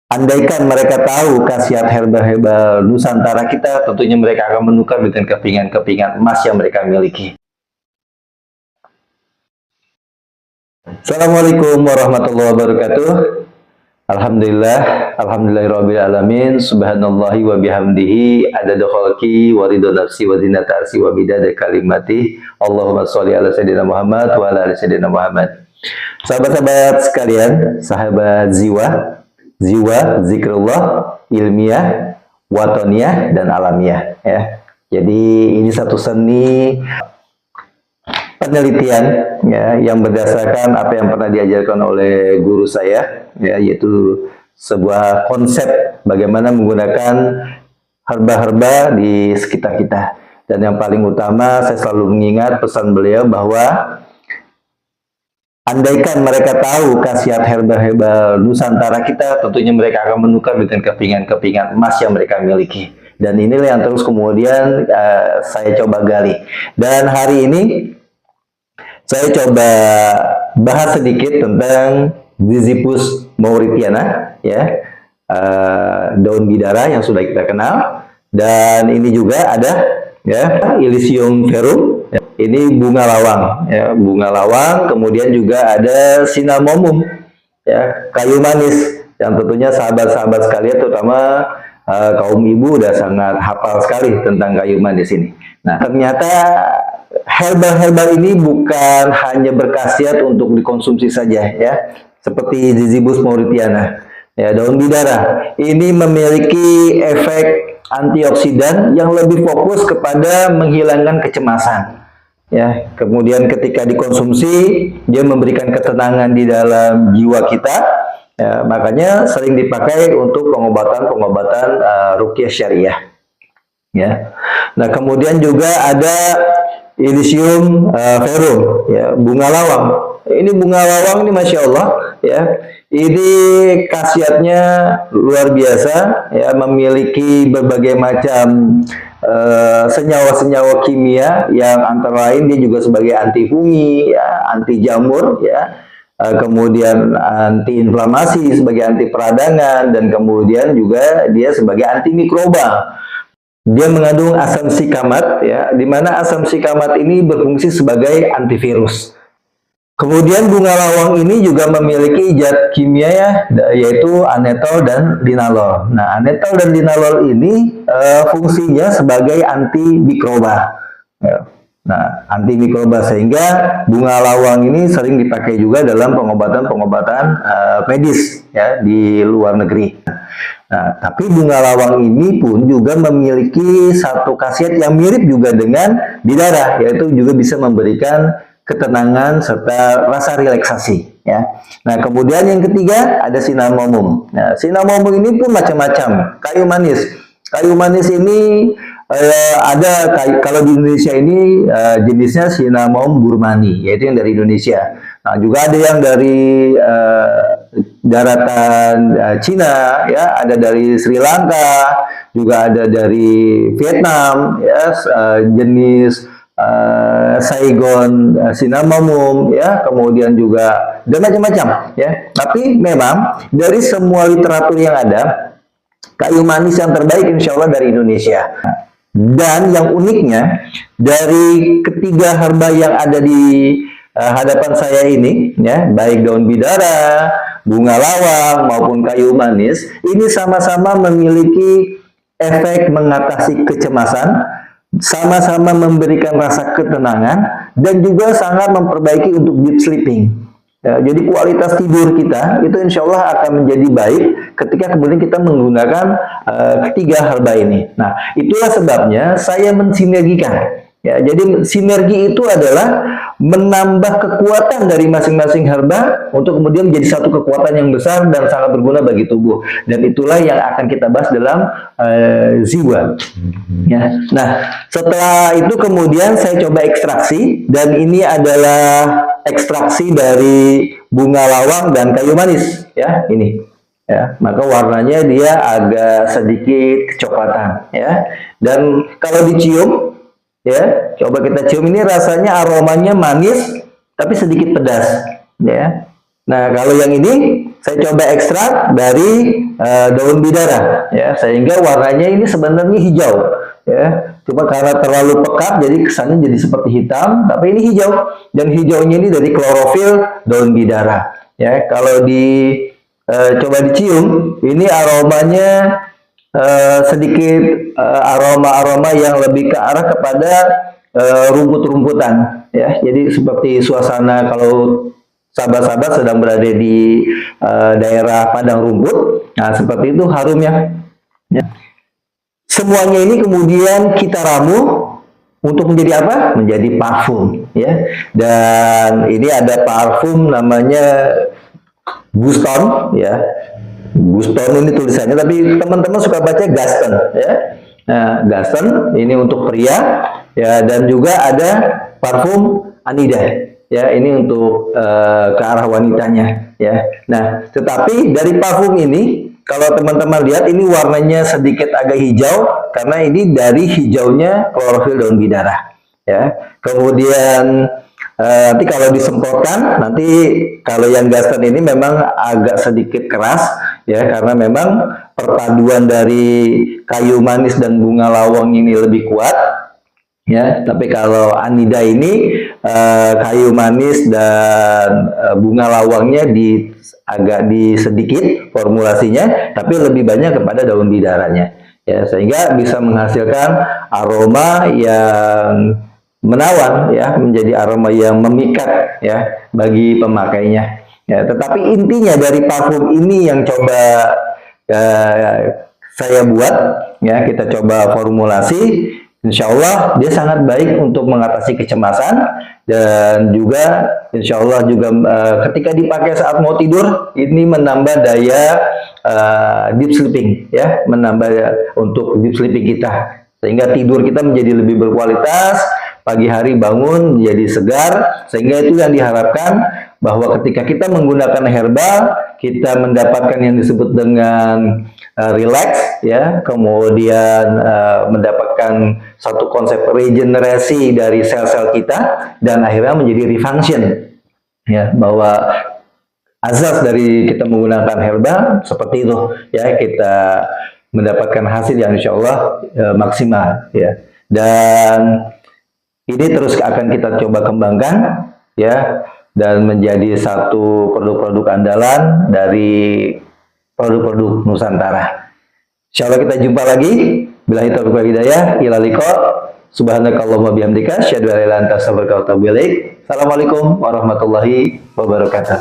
Andaikan mereka tahu khasiat herbal-herbal Nusantara kita, tentunya mereka akan menukar dengan kepingan-kepingan emas yang mereka miliki. Assalamualaikum warahmatullahi wabarakatuh. Alhamdulillahirabbil alamin. Subhanallahi wa bihamdihi adada khalqi wa ridha nafsi wa zinata arsi wa bidada kalimati. Allahumma sholli ala sayyidina Muhammad wa ala ali sayyidina Muhammad. Sahabat-sahabat sekalian, sahabat ziwa, zikrullah, ilmiah, watoniyah, dan alamiah, ya. Jadi ini satu seni penelitian, ya, yang berdasarkan apa yang pernah diajarkan oleh guru saya, ya, yaitu sebuah konsep bagaimana menggunakan herba-herba di sekitar kita. Dan yang paling utama, saya selalu mengingat pesan beliau bahwa andaikan mereka tahu khasiat herbal-herbal Nusantara kita, tentunya mereka akan menukar dengan kepingan-kepingan emas yang mereka miliki. Dan inilah yang terus kemudian saya coba gali. Dan hari ini saya coba bahas sedikit tentang Ziziphus mauritiana, ya, daun bidara yang sudah kita kenal. Dan ini juga ada, ya, Illicium verum. Ini bunga lawang, ya, bunga lawang. Kemudian juga ada Cinnamomum, ya, kayu manis, yang tentunya sahabat-sahabat sekalian, terutama kaum ibu udah sangat hafal sekali tentang kayu manis ini. Nah, ternyata herbal-herbal ini bukan hanya berkhasiat untuk dikonsumsi saja, ya, seperti Ziziphus mauritiana, ya, daun bidara. Ini memiliki efek antioksidan yang lebih fokus kepada menghilangkan kecemasan. Ya, kemudian ketika dikonsumsi, dia memberikan ketenangan di dalam jiwa kita. Ya, makanya sering dipakai untuk pengobatan-pengobatan ruqyah syariah. Ya. Nah, kemudian juga ada Illicium verum, ya, bunga lawang. Ini bunga lawang ini, masya Allah, ya. Ini khasiatnya luar biasa, ya, memiliki berbagai macam senyawa-senyawa kimia yang antara lain dia juga sebagai anti fungi, ya, anti jamur, ya, kemudian anti inflamasi, sebagai anti peradangan, dan kemudian juga dia sebagai anti mikroba. Dia mengandung asam sikamat, ya, di mana asam sikamat ini berfungsi sebagai antivirus. Kemudian bunga lawang ini juga memiliki zat kimia, ya, yaitu anetol dan linalol. Nah, anetol dan linalol ini fungsinya sebagai anti mikroba. Ya. Nah, anti mikroba, sehingga bunga lawang ini sering dipakai juga dalam pengobatan-pengobatan medis, ya, di luar negeri. Nah, tapi bunga lawang ini pun juga memiliki satu khasiat yang mirip juga dengan bidara, yaitu juga bisa memberikan ketenangan serta rasa relaksasi, ya. Nah, kemudian yang ketiga ada Cinnamomum. Nah, Cinnamomum ini pun macam-macam, kayu manis. Kayu manis ini ada kalau di Indonesia ini jenisnya Cinnamomum burmani, yaitu yang dari Indonesia. Nah, juga ada yang dari daratan Cina, ya, ada dari Sri Lanka, juga ada dari Vietnam, ya, jenis Saigon Cinnamomum, ya, kemudian juga dan macam-macam, ya. Tapi memang dari semua literatur yang ada, kayu manis yang terbaik insya Allah dari Indonesia. Dan yang uniknya, dari ketiga herba yang ada di hadapan saya ini, ya, baik daun bidara, bunga lawang maupun kayu manis, ini sama-sama memiliki efek mengatasi kecemasan, sama-sama memberikan rasa ketenangan, dan juga sangat memperbaiki untuk deep sleeping. Ya, jadi kualitas tidur kita itu insya Allah akan menjadi baik ketika kemudian kita menggunakan ketiga herba ini. Nah, itulah sebabnya saya mensinergikan. Ya, jadi sinergi itu adalah menambah kekuatan dari masing-masing herba untuk kemudian menjadi satu kekuatan yang besar dan sangat berguna bagi tubuh. Dan itulah yang akan kita bahas dalam ziwa. Ya. Nah, setelah itu kemudian saya coba ekstraksi, dan ini adalah ekstraksi dari bunga lawang dan kayu manis, ya, ini. Ya, maka warnanya dia agak sedikit kecoklatan, ya. Dan kalau dicium, ya, coba kita cium, ini rasanya aromanya manis tapi sedikit pedas, ya. Nah, kalau yang ini saya coba ekstrak dari daun bidara, ya, sehingga warnanya ini sebenarnya hijau, ya. Cuma karena terlalu pekat, jadi kesannya jadi seperti hitam, tapi ini hijau, dan hijaunya ini dari klorofil daun bidara, ya. Kalau coba dicium, ini aromanya sedikit aroma-aroma yang lebih ke arah kepada rumput-rumputan, ya. Jadi seperti suasana kalau sahabat-sahabat sedang berada di daerah padang rumput, nah seperti itu harumnya, ya. Semuanya ini kemudian kita ramu untuk menjadi apa? Menjadi parfum, ya. Dan ini ada parfum namanya Guston, ya. Guston ini tulisannya, tapi teman-teman suka baca Gaston, ya. Nah, Gaston ini untuk pria, ya, dan juga ada parfum Anida, ya, ini untuk ke arah wanitanya, ya. Nah, tetapi dari parfum ini, kalau teman-teman lihat ini warnanya sedikit agak hijau karena ini dari hijaunya klorofil daun bidara, ya. Kemudian nanti kalau disemprotkan, nanti kalau yang Gaston ini memang agak sedikit keras, ya, karena memang perpaduan dari kayu manis dan bunga lawang ini lebih kuat, ya. Tapi kalau Anida ini kayu manis dan bunga lawangnya agak sedikit formulasinya, tapi lebih banyak kepada daun bidaranya, ya, sehingga bisa menghasilkan aroma yang menawan, ya, menjadi aroma yang memikat, ya, bagi pemakainya, ya. Tetapi intinya dari parfum ini yang coba saya buat, ya, kita coba formulasi, insya Allah dia sangat baik untuk mengatasi kecemasan, dan juga insya Allah juga ketika dipakai saat mau tidur ini menambah daya deep sleeping, ya, menambah untuk deep sleeping kita, sehingga tidur kita menjadi lebih berkualitas, pagi hari bangun menjadi segar, sehingga itu yang diharapkan, bahwa ketika kita menggunakan herbal, kita mendapatkan yang disebut dengan relax, ya, kemudian mendapatkan satu konsep regenerasi dari sel-sel kita, dan akhirnya menjadi refunction, ya, bahwa azas dari kita menggunakan herbal seperti itu, ya, kita mendapatkan hasil yang insya Allah maksimal, ya. Dan ini terus akan kita coba kembangkan, ya, dan menjadi satu produk-produk andalan dari produk-produk Nusantara. Insya Allah kita jumpa lagi. Billahi taufiq wal hidayah. Ila liqa. Subhanakallahumma bihamdika. Asyhadu an la ilaha illa anta astaghfiruka wa atubu ilaik. Assalamualaikum warahmatullahi wabarakatuh.